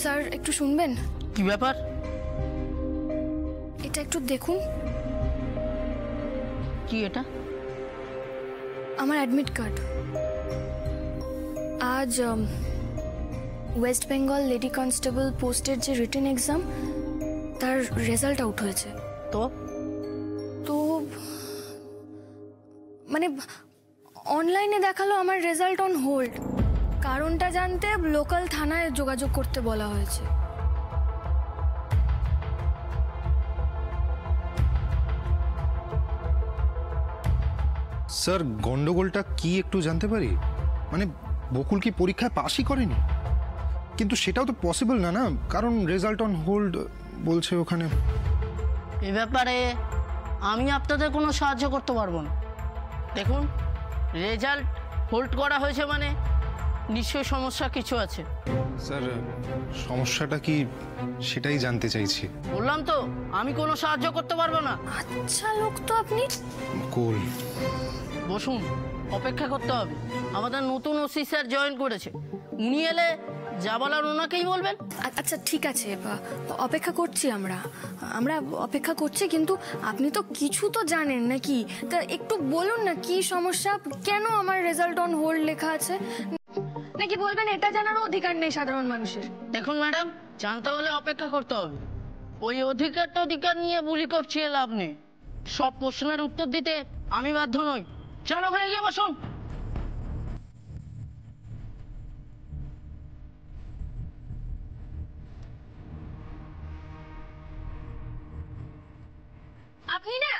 Sir একটু শুনবেন? কি ব্যাপার? এটা একটু দেখুন। কি এটা? আমার অ্যাডমিট কার্ড। আজ ওয়েস্ট বেঙ্গল লেডি কনস্টেবল পোস্টের যে রিটেন এক্সাম তার রেজাল্ট আউট হয়েছে। তো তো মানে অনলাইনে দেখালো আমার রেজাল্ট অন হোল্ড। কারণটা জানতে লোকাল থানায় যোগাযোগ করতে বলা হয়েছে। স্যার গন্ডগোলটা কি একটু জানতে পারি? মানে বকুল কি পরীক্ষায় পাসই করেনি? কিন্তু সেটাও তো পসিবল না, না, কারণ রেজাল্ট অন হোল্ড বলছে ওখানে। এ ব্যাপারে আমি আপনাদের কোনো সাহায্য করতে পারবো না। দেখুন, রেজাল্ট হোল্ড করা হয়েছে মানে নিশ্চয়ই সমস্যা কিছু আছে। স্যার সমস্যাটা কি সেটাই জানতে চাইছি। বললাম তো আমি কোনো সাহায্য করতে পারবো না। আচ্ছা লোক তো আপনি। বকুল বসুন, অপেক্ষা করতে হবে। আমাদের নতুন ওসি স্যার জয়েন করেছে, উনি এলে যা বলার ওনাকেই বলবেন। আচ্ছা ঠিক আছে, অপেক্ষা করছি আমরা আমরা অপেক্ষা করছি। কিন্তু আপনি তো কিছু তো জানেন নাকি? তা একটু বলুন না কি সমস্যা, কেন আমার রেজাল্ট অন হোল্ড লেখা আছে? নাকি বলবেন এটা জানার অধিকার নেই সাধারণ মানুষের? দেখুন ম্যাডাম, জানতে হলে অপেক্ষা করতে হবে। ওই অধিকার নিয়ে বুলি করছিয়ে লাভ নেই। সব প্রশ্নের উত্তর দিতে আমি বাধ্য নই। চলো হয়ে গিয়ে বসুন। আপনি না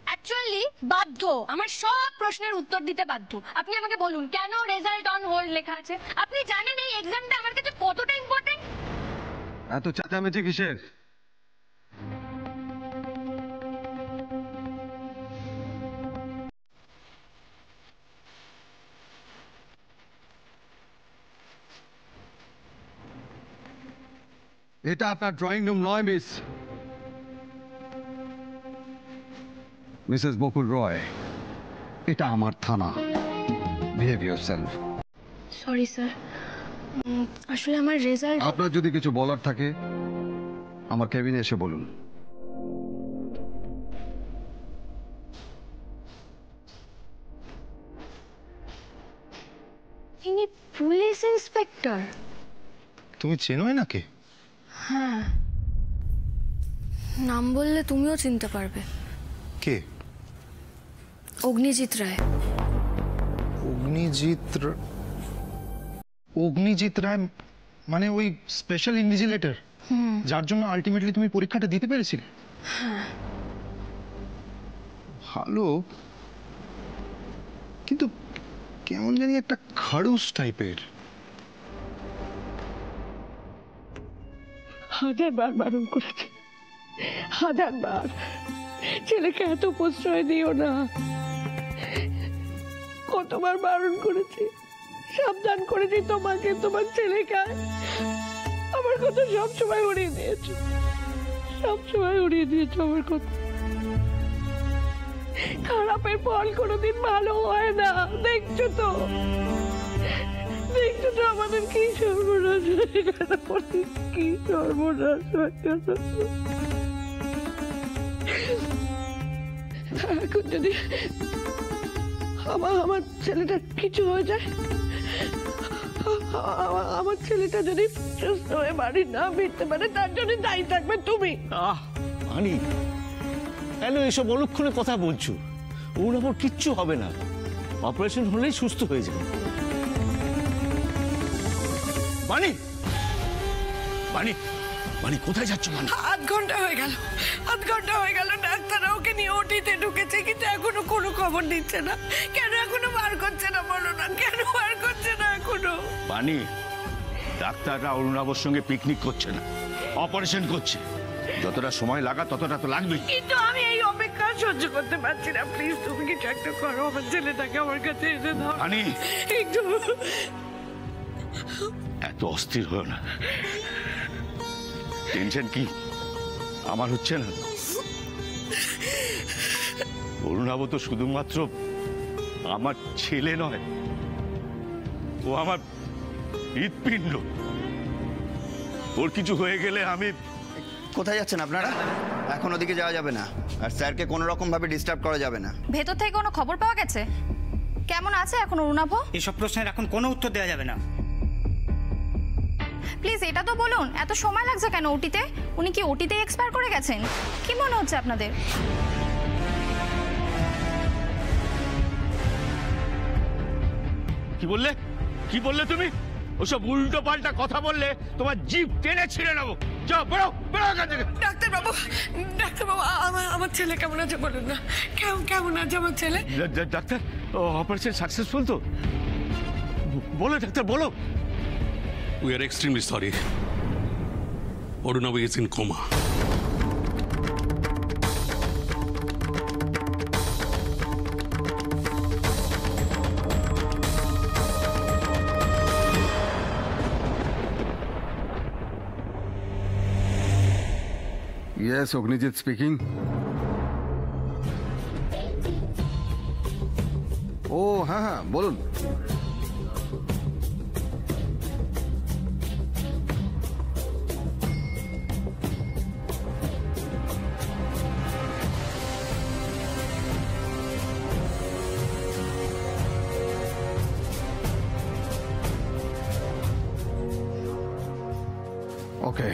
অ্যাকচুয়ালি বাধ্য আমার সব প্রশ্নের উত্তর দিতে বাধ্য। আপনি আমাকে বলুন কেন রেজাল্ট অন হোল্ড লেখা আছে? আপনি জানেন এই এক্সামটা আমার কাছে কতটা ইম্পর্টেন্ট? এত চেঁচামেচি কিসের? এটা আপনার ড্রয়িং রুম নয় মিসেস বকুল রয়, এটা আমার থানা। Behave yourself. সরি স্যার, আসলে আমার রেজাল্ট। আপনার যদি কিছু বলার থাকে আমার কেবিনে এসে বলুন। ইনি পুলিশ ইন্সপেক্টর। তুমি চেনো এনাকে? হ্যাঁ, নাম বললে তুমিও চিনতে পারবে। কে? অগ্নিজিৎ রায়। অগ্নিজিৎ রায় মানে ওই স্পেশাল ইনভিজিলেটর যার জন্য আলটিমেটলি তুমি পরীক্ষাটা দিতে পেরেছিলে? ভালো, কিন্তু কেমন জানি একটা খাড়ুস টাইপের। হাজারবার বারণ করেছে, হাজারবার। ছেলেকে এত প্রশ্রয় দিও না। কতবার বারণ করেছি, সাবধান করেছি তোমাকে, তোমার ছেলেকে। আমার কথা সবসময় উড়িয়ে দিয়েছো, সবসময় উড়িয়ে দিয়েছো আমার কথা। খারাপের ফল কোনোদিন ভালো হয় না, দেখছো তো, দেখছো তো আমাদের কি সর্বনাশ হয়ে গেল, কি সর্বনাশ হয়ে গেল। এখন যদি আমার ছেলেটা কিছু হয়ে যায়, আমার ছেলেটা যদি সুস্থ হয়ে বাড়ি না ফিরতে পারে, তার জন্য দায়ী থাকবে তুমি। মানি, কেন এসব অলক্ষণে কথা বলছো? ওর আবার কিচ্ছু হবে না, অপারেশন হলেই সুস্থ হয়ে যাবে। মানি, মানি, মানি কোথায় যাচ্ছ? মানি, আধ ঘন্টা হয়ে গেল ডাক্তাররা ওকে নিয়ে ওটিতে ঢুকেছে, কিন্তু এখনো কোনো খবর দিচ্ছে না। কেন এখনো বার করছে না বলো না, কেন বার করছে না এখনো? মানি, ডাক্তাররা অরুণাবর সঙ্গে পিকনিক করছে না, অপারেশন করছে। যতটা সময় লাগা ততটা তো লাগবেই। কিন্তু আমি এই অপেক্ষা সহ্য করতে পারছি না। প্লিজ তুমি কিছু একটা করো, আমার ছেলেটাকে আমার কাছে এনে দাও। মানি, একটু এত অস্থির হও না। টেনশন কি আমার হচ্ছে না? অরুণাব তো শুধুমাত্র আমার ছেলে নয়, ও আমার হৃৎপিণ্ড। ওর কিছু হয়ে গেলে আমি কোথায় যাচ্ছেন আপনারা? এখন ওদিকে যাওয়া যাবে না, আর স্যারকে কোনো রকম ভাবে ডিস্টার্ব করা যাবে না। ভেতর থেকে কোনো খবর পাওয়া গেছে? কেমন আছে এখন অরুণাভ? এসব প্রশ্নের এখন কোনো উত্তর দেওয়া যাবে না। প্লিজ এটা তো বলুন, এত সময় লাগছে কেন ওটিতে? উনি কি ওটিতে এক্সপায়ার করে গেছেন? কি মনে হচ্ছে আপনাদের? কি বললে তুমি? ওসব উল্টো পাল্টা কথা বললে তোমার জিভ টেনে ছিঁড়ে নেবো। যাও, বেরো বেরো এখান থেকে। ডাক্তারবাবু, আমার ছেলে কেমন আছে বলুন না। কেমন আছে আমার ছেলে? ডাক্তার, অপারেশন সাকসেসফুল তো? বলো ডাক্তার, বলো। We are extremely sorry. Arunabh is in coma. Yes, Ognijit speaking. ও হ্যাঁ হ্যাঁ, বলুন। ওকে,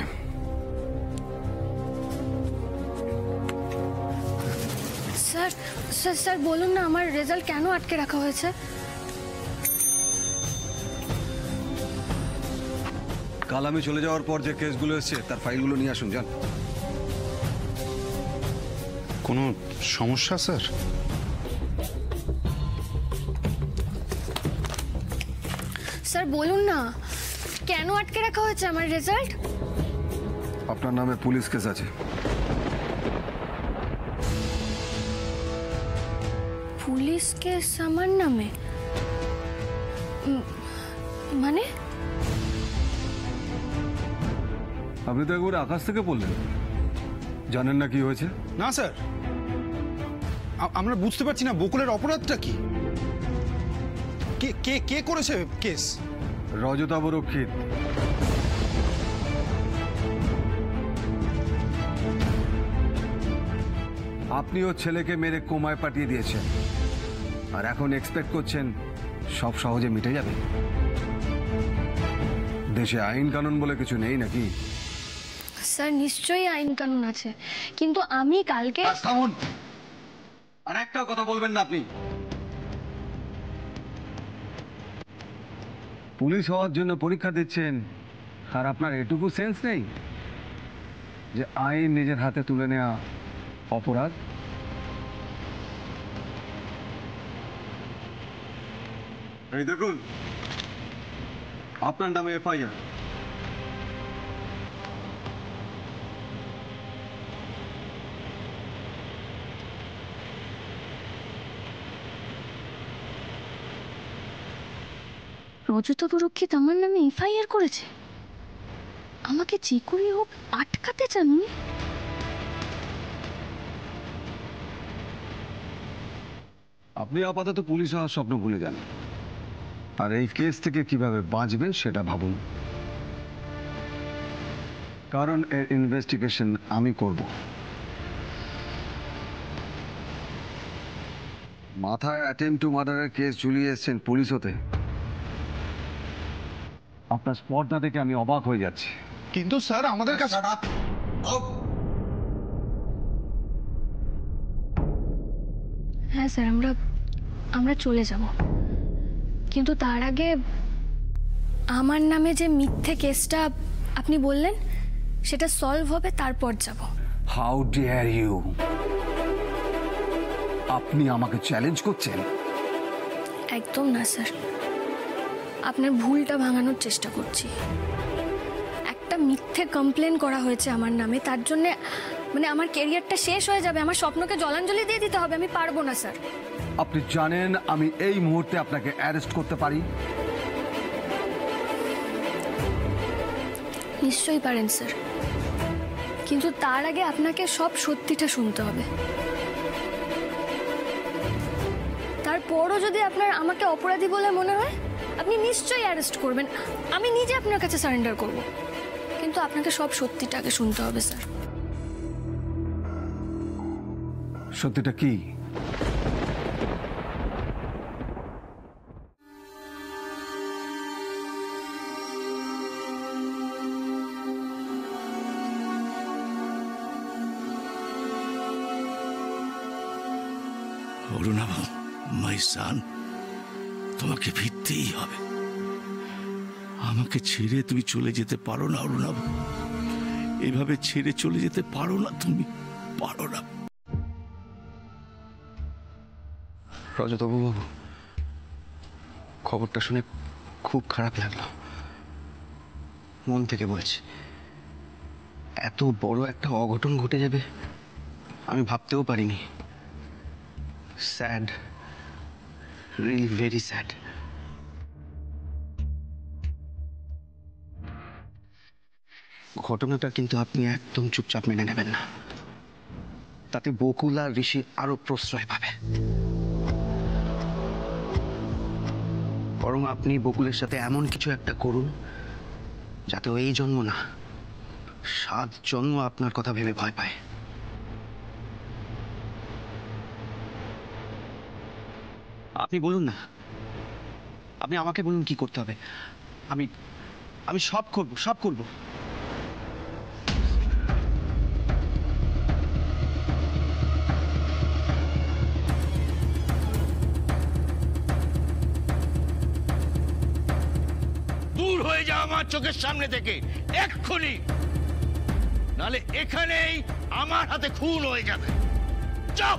স্যার স্যার স্যার বলুন না, আমার রেজাল্ট কেন আটকে রাখা হয়েছে? কাল আমি চলে যাওয়ার পর যে কেসগুলো এসেছে তার ফাইলগুলো নিয়ে আসুন, যান। কোনো সমস্যা স্যার? স্যার বলুন না, কেন আটকে রাখা হয়েছে আমার রেজাল্ট? আপনার নামে পুলিশ কেস আছে। পুলিশ কেস আমার নামে? মানে? আপনি তো একবার আকাশ থেকে বললেন, জানেন না কি হয়েছে? না স্যার, আমরা বুঝতে পারছি না বকুলের অপরাধটা কি। কে কে কে করেছে কেস? রজতাভ রক্ষিত। আপনি ওর ছেলেকে মেরে কোমায় পাঠিয়ে দিয়েছেন, আর এখন এক্সপেক্ট করছেন সব সহজে মিটে যাবে? দেশে আইন কানুন বলে কিছু নেই নাকি? স্যার নিশ্চয়ই আইন কানুন আছে, কিন্তু আমি কালকে... থামুন, আর একটা কথা বলবেন না আপনি। পুলিশ হওয়ার জন্য পরীক্ষা দিচ্ছেন, আর আপনার এটুকু সেন্স নেই যে আইন নিজের হাতে তুলে নেওয়া অপরাধ? এই দেখুন, আপনার নামে এফআইআর। রজতাভ রক্ষিত আমার নামে এফআইআর করেছে। আমাকে যে করে হোক আটকাতে চান উনি। আপনি আপাতত পুলিশ হওয়ার স্বপ্ন ভুলে যান, আর এই কেস থেকে কিভাবে বাঁচবেন সেটা ভাবুন, কারণ এর ইনভেস্টিগেশন আমি করব। মাথায় অ্যাটেম্প টু মার্ডারের কেস ঝুলিয়ে এসেছেন পুলিশ হতে। আপনার স্পর্ধা দেখে আমি অবাক হয়ে যাচ্ছি। কিন্তু স্যার আমাদের কাছে... হ্যাঁ স্যার, আমরা চলে যাব, কিন্তু তার আগে আমার নামে যে মিথ্যে কেসটা আপনি বললেন সেটা সলভ হবে, তারপর যাব। How dare you! আপনি আমাকে চ্যালেঞ্জ করছেন? একদম না স্যার, আপনার ভুলটা ভাঙানোর চেষ্টা করছি। একটা মিথ্যে কমপ্লেন করা হয়েছে আমার নামে, তার জন্য মানে আমার ক্যারিয়ারটা শেষ হয়ে যাবে, আমার স্বপ্নকে জলাঞ্জলি দিয়ে দিতে হবে। আমি পারবো না স্যার। আপনি জানেন আমি এই মুহূর্তে আপনাকে অ্যারেস্ট করতে পারি? নিশ্চয়ই পারেন স্যার, কিন্তু তার আগে আপনাকে সব সত্যিটা শুনতে হবে। তারপরও যদি আপনার আমাকে অপরাধী বলে মনে হয়, আপনি নিশ্চয়ই অ্যারেস্ট করবেন। আমি নিজে আপনার কাছে সারেন্ডার করব, কিন্তু কিন্তু আপনাকে সব সত্যিটাকে শুনতে হবে স্যার। সত্যিটা কি? অরুণাভ, মাই সান, তোমাকে ফিরতেই হবে। আমাকে ছেড়ে তুমি চলে যেতে পারো না অরুণাভ, এভাবে ছেড়ে চলে যেতে পারো না, তুমি পারো না। রজতবাবু, খবরটা শুনে খুব খারাপ লাগলো, মন থেকে বলছি। এত বড় একটা অঘটন ঘটে যাবে আমি ভাবতেও পারিনি। Sad, really very sad. ঘটনাটা কিন্তু আপনি একদম চুপচাপ মেনে নেবেন না, তাতে বকুল আর ঋষি আরো প্রশ্রয় পাবে। বরং আপনি বকুলের সাথে এমন কিছু একটা করুন যাতে ও এই জন্ম না 7 জন্ম আপনার কথা ভেবে ভয় পায়। আপনি বলুন না, আপনি আমাকে বলুন কি করতে হবে, আমি আমি সব করব, সব করব। দূর হয়ে যাও আমার চোখের সামনে থেকে এক্ষুনি, নালে এখানেই আমার হাতে খুন হয়ে যাবে। যাও।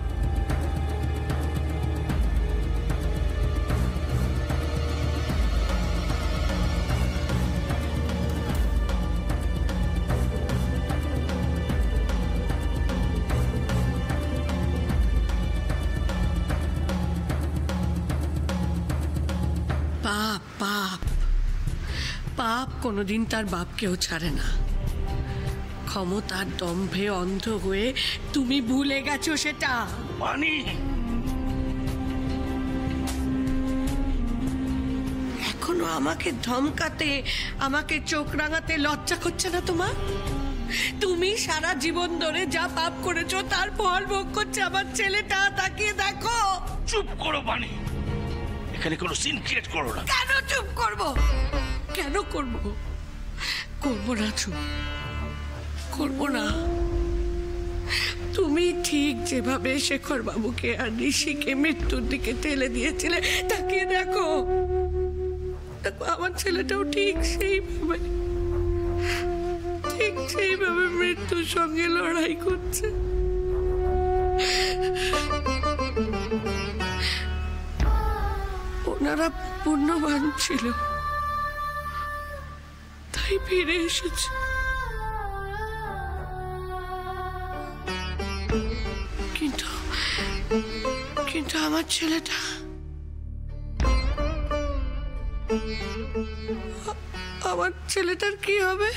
পাপ পাপ পাপ কোনোদিন তার বাপকেও ছাড়ে না। ক্ষমতার দম্ভে অন্ধ হয়ে তুমি ভুলে গেছো সেটা। পানি এখনো আমাকে ধমকাতে, আমাকে চোখ রাঙাতে লজ্জা করছে না তোমার? তুমি সারা জীবন ধরে যা পাপ করেছো তার ফল ভোগ করছে আমার ছেলেটা। তাকিয়ে দেখো। চুপ করো পানি, এখানে কোনো সিন ক্রিয়েট করো না। কেন চুপ করব? কেন করব? করব না, চুপ করব না। তুমি ঠিক যেভাবে শেখর বাবুকে আর ঋষিকে মৃত্যুর দিকে ঠেলে দিয়েছিলে, তাকিয়ে দেখো, দেখো আমার ছেলেটাও ঠিক সেইভাবে মৃত্যুর সঙ্গে লড়াই করছে। ওনারা পুণ্যবান ছিল, তাই ফিরে এসেছে। কিন্তু আমার ছেলেটা, আমার ছেলেটার কি হবে?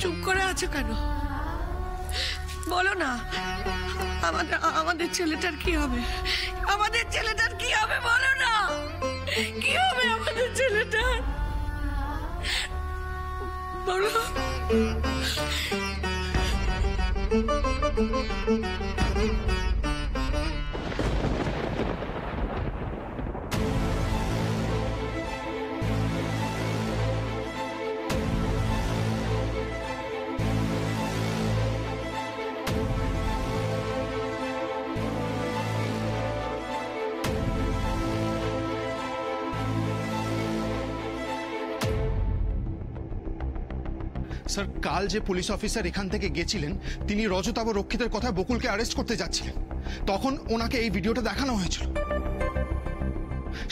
চুপ করে আছো কেন? বলো না, আমাদের ছেলেটার কি হবে? আমাদের ছেলেটার কি হবে বলো না, কি হবে আমাদের ছেলেটার? বলো। স্যার, কাল যে পুলিশ অফিসার এখান থেকে গেছিলেন তিনি রজতাভ রক্ষিতের কথা বকুলকে অ্যারেস্ট করতে যাচ্ছিলেন, তখন ওনাকে এই ভিডিওটা দেখানো হয়েছিল।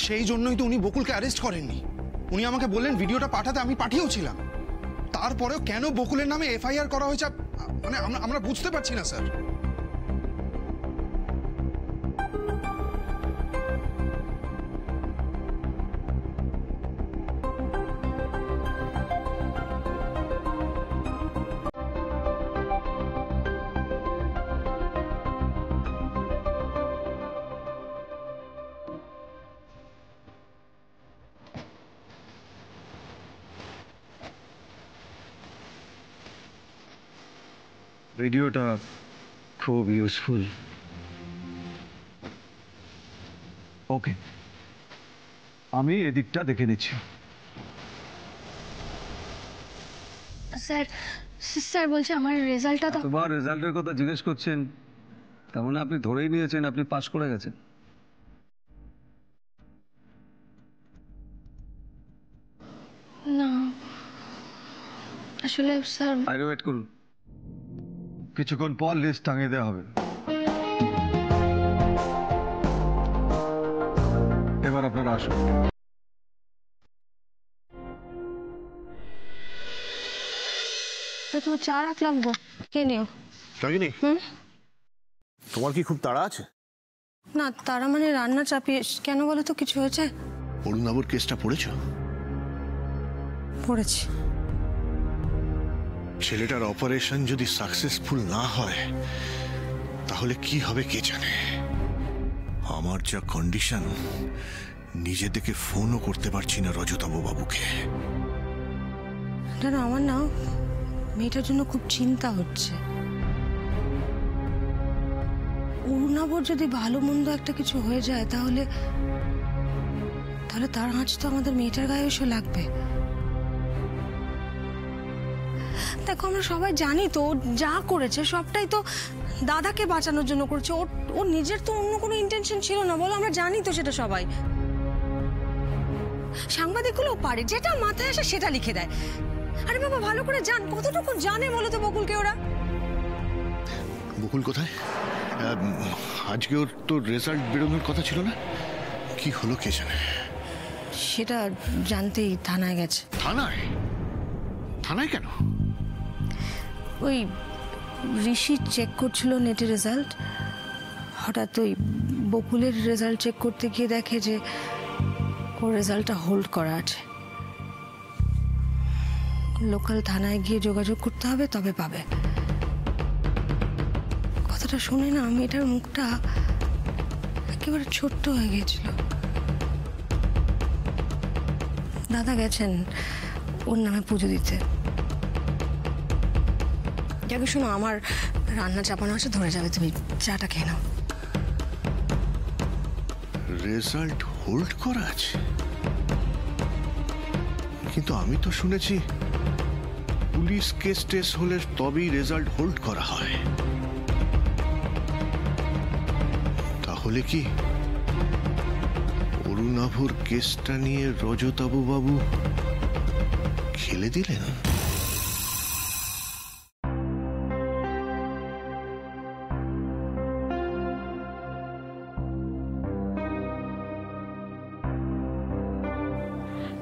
সেই জন্যই তো উনি বকুলকে অ্যারেস্ট করেননি। উনি আমাকে বললেন ভিডিওটা পাঠাতে, আমি পাঠিয়েওছিলাম। তারপরেও কেন বকুলের নামে এফআইআর করা হয়েছে মানে আমরা বুঝতে পারছি না স্যার। ভিডিওটা খুব ইউজফুল। ওকে, আমি এদিকটা দেখে নিচ্ছি। স্যার স্যার বলছে আমার রেজাল্টটা তো তোমার রেজাল্টের কথা জিজ্ঞেস করছেন, তার মানে আপনি ধরেই নিয়েছেন আপনি পাস করে গেছেন। না আসলে স্যার আরে ওয়েট করুন, কিছুক্ষণ পর লিস্ট টাঙিয়ে দেওয়া হবে। এবার আপনারা আসুন। তোমার চা রাখলাম গো, কে নিও। রাগিনী, তোমার কি খুব তাড়া আছে? না তারা মানে রান্না চাপিয়ে, কেন বলো তো, কিছু হয়েছে? অরুণাবর কেসটা পড়েছো? পড়েছি। ছেলেটার অপারেশন যদি সাকসেসফুল না হয় তাহলে কি হবে কে জানে। আমার যা কন্ডিশন, নিজে থেকে ফোনও করতে পারছি না রজতাবু বাবুকে। না আমার না মেয়েটার জন্য খুব চিন্তা হচ্ছে। অরুণাবর যদি ভালো মন্দ একটা কিছু হয়ে যায় তাহলে তাহলে তার আঁচ তো আমাদের মেয়েটার গায়ে এসে লাগবে। দেখো আমরা সবাই জানি তো ও যা করেছে সবটাই তো দাদাকে বাঁচানোর জন্য করেছে। ওর নিজের তো অন্য কোনো ইন্টেনশন ছিল না, বলো, আমরা জানি তো সেটা সবাই। সাংবাদিকগুলো পারে, যেটা মাথায় আসে সেটা লিখে দেয়। আরে বাবা ভালো করে জান, কতটুকু জানে বলো তো বকুলকে ওরা। বকুল কোথায়? আজকে ওর তো রেজাল্ট বেরোনোর কথা ছিল না, কি হলো কে জানে। সেটা জানতেই থানায় গেছে। থানায়? থানায় কেন? ওই ঋষি চেক করছিল নেটের রেজাল্ট, হঠাৎ ওই বকুলের রেজাল্ট চেক করতে গিয়ে দেখে যে ওর রেজাল্টটা হোল্ড করা আছে। লোকাল থানায় গিয়ে যোগাযোগ করতে হবে, তবে পাবে। কথাটা শুনে না মেয়েটার মুখটা একেবারে ছোট্ট হয়ে গিয়েছিল। দাদা গেছেন ওর নামে পুজো দিতে। যাকে শোনো, আমার রান্না চাপানো আছে, ধরে যাবে, তুমি চাটা খেয়ে নাও। রেজাল্ট হোল্ড করা আছে? কিন্তু আমি তো শুনেছি পুলিশ কেস টেস হলে তবেই রেজাল্ট হোল্ড করা হয়। তাহলে কি অরুণাভর কেসটা নিয়ে রজতাবু বাবু খেলে দিলেন?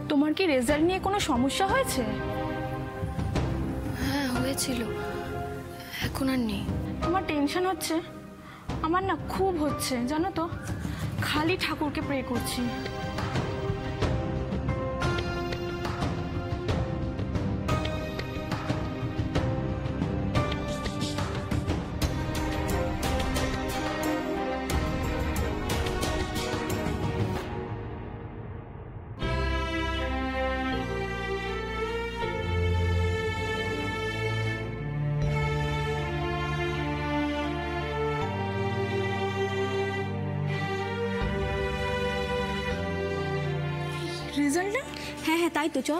তোমার কি রেজাল্ট নিয়ে কোনো সমস্যা হয়েছে? হ্যাঁ হয়েছিল, এখন আর নেই। তোমার টেনশন হচ্ছে? আমার না খুব হচ্ছে, জানো তো, খালি ঠাকুরকে প্রে করছি। রেজাল্ট? হ্যাঁ হ্যাঁ তাই তো, চ।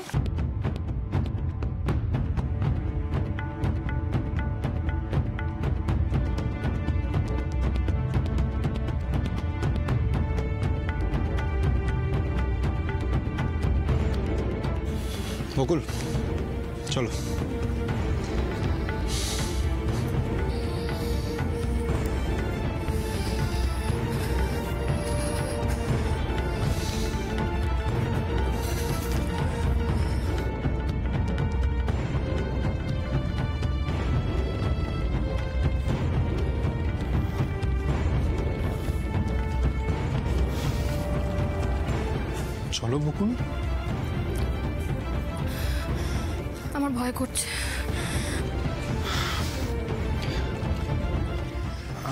বকুল চলো। চলো বকুল। আমার ভয় করছে।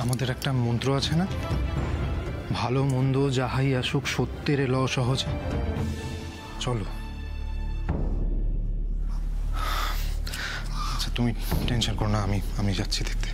আমাদের একটা মন্ত্র আছে না, ভালো মন্দ যাহাই আসুক সত্যের এল সহজে। চলো। আচ্ছা তুমি টেনশন করো না, আমি যাচ্ছি দেখতে।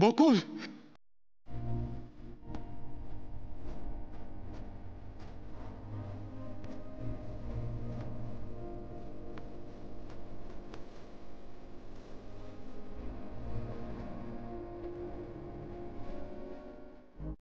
বকুল